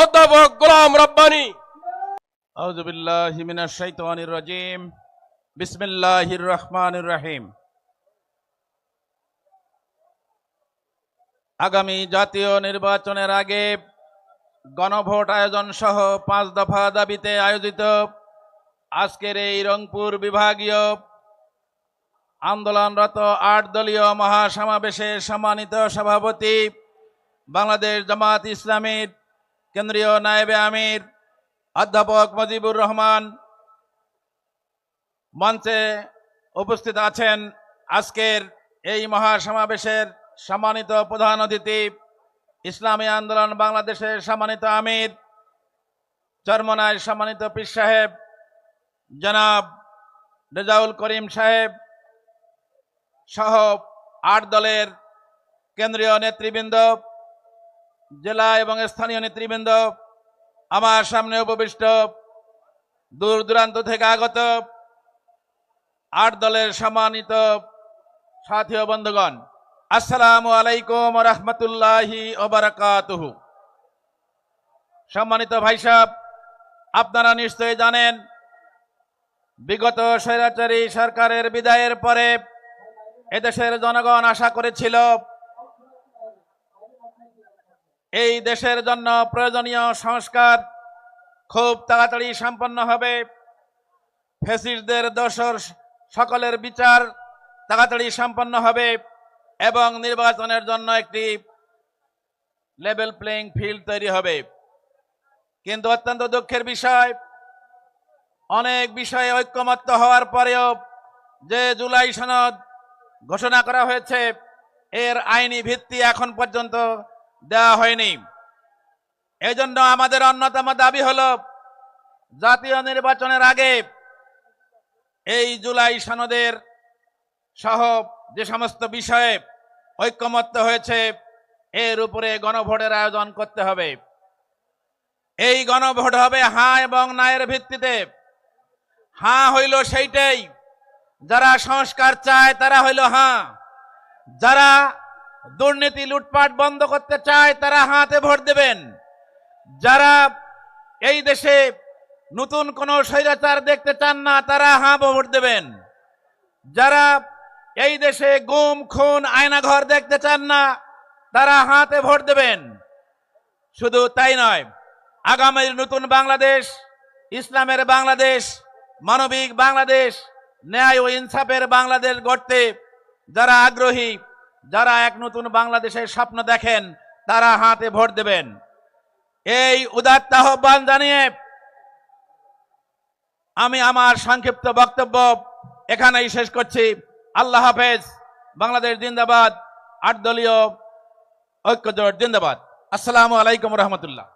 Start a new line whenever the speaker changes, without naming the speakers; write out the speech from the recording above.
অধ্যাপক গোলাম রব্বানী।
আউযু বিল্লাহি মিনাশ শাইতানির রাজিম। বিসমিল্লাহির রহমানির রহিম। আগামী জাতীয় নির্বাচনের আগে গণভোট আয়োজন সহ 5 দফা দাবিতে আয়োজিত আজকের এই রংপুর বিভাগীয় আন্দোলনরত 8 দলীয় মহাসমাবেশে সম্মানিত সভাপতি বাংলাদেশ জামাত ইসলামীর কেন্দ্রীয় নায়েবে আমির অধ্যাপক মুজিবুর রহমান, মঞ্চে উপস্থিত আছেন আজকের এই মহাসমাবেশের সম্মানিত প্রধান অতিথি ইসলামী আন্দোলন বাংলাদেশের সম্মানিত আমির চরমনায় সম্মানিত পীর সাহেব জনাব রেজাউল করিম সাহেব সহ 8 দলের কেন্দ্রীয় নেতৃবৃন্দ, জেলা এবং স্থানীয় নেতৃবৃন্দ, আমার সামনে উপবিষ্ট দূর দূরান্ত থেকে আগত 8 দলের সম্মানিত সাথী ও বন্ধুগণ, আসসালামু আলাইকুম ওয়া রাহমাতুল্লাহি ওয়া বারাকাতুহু। সম্মানিত ভাই সাহেব, আপনারা নিশ্চয়ই জানেন বিগত স্বৈরাচারী সরকারের বিদায়ের পরে এদেশের জনগণ আশা করেছিল এই দেশের জন্য প্রয়োজনীয় সংস্কার খুব তাড়াতাড়ি সম্পন্ন হবে, ফ্যাসিস্টদের দোসর সকলের বিচার তাড়াতাড়ি সম্পন্ন হবে এবং নির্বাচনের জন্য একটি লেভেল প্লেইং ফিল্ড তৈরি হবে। কিন্তু অত্যন্ত দুঃখের বিষয়, অনেক বিষয়ে ঐক্যমত্য হওয়ার পরেও যে জুলাই সনদ ঘোষণা করা হয়েছে এর আইনি ভিত্তি এখন পর্যন্ত দেওয়া হয়নি। এজন্য আমাদের অন্যতম দাবি হলো জাতীয় নির্বাচনের আগে এই জুলাই সনদের সহ যে সমস্ত বিষয়ে ঐক্যমত্য হয়েছে এর উপরে গণভোটের আয়োজন করতে হবে। এই গণভোট হবে হ্যাঁ এবং নায়ের ভিত্তিতে। হ্যাঁ হইল সেইটাই, যারা সংস্কার চায় তারা হইল হ্যাঁ, যারা দুর্নীতি লুটপাট বন্ধ করতে চায় তারা হাতে ভোট দেবেন, যারা এই দেশে নতুন কোন স্বৈরাচার দেখতে চান না তারা হ্যাঁ ভোট দেবেন, যারা এই দেশে গুম খুন আয়নাঘর দেখতে চান না তারা হাতে ভোট দেবেন। শুধু তাই নয়, আগামীর নতুন বাংলাদেশ, ইসলামের বাংলাদেশ, মানবিক বাংলাদেশ, ন্যায় ও ইনসাফের বাংলাদেশ গড়তে যারা আগ্রহী, যারা এক নতুন বাংলাদেশের স্বপ্ন দেখেন তারা হাতে ভোট দেবেন। এই উদাত্ত আহ্বান জানিয়ে আমি আমার সংক্ষিপ্ত বক্তব্য এখানেই শেষ করছি। আল্লাহ হাফেজ। বাংলাদেশ জিন্দাবাদ। 8 দলীয় ঐক্যজোট জিন্দাবাদ। আসসালামু আলাইকুম রহমতুল্লাহ।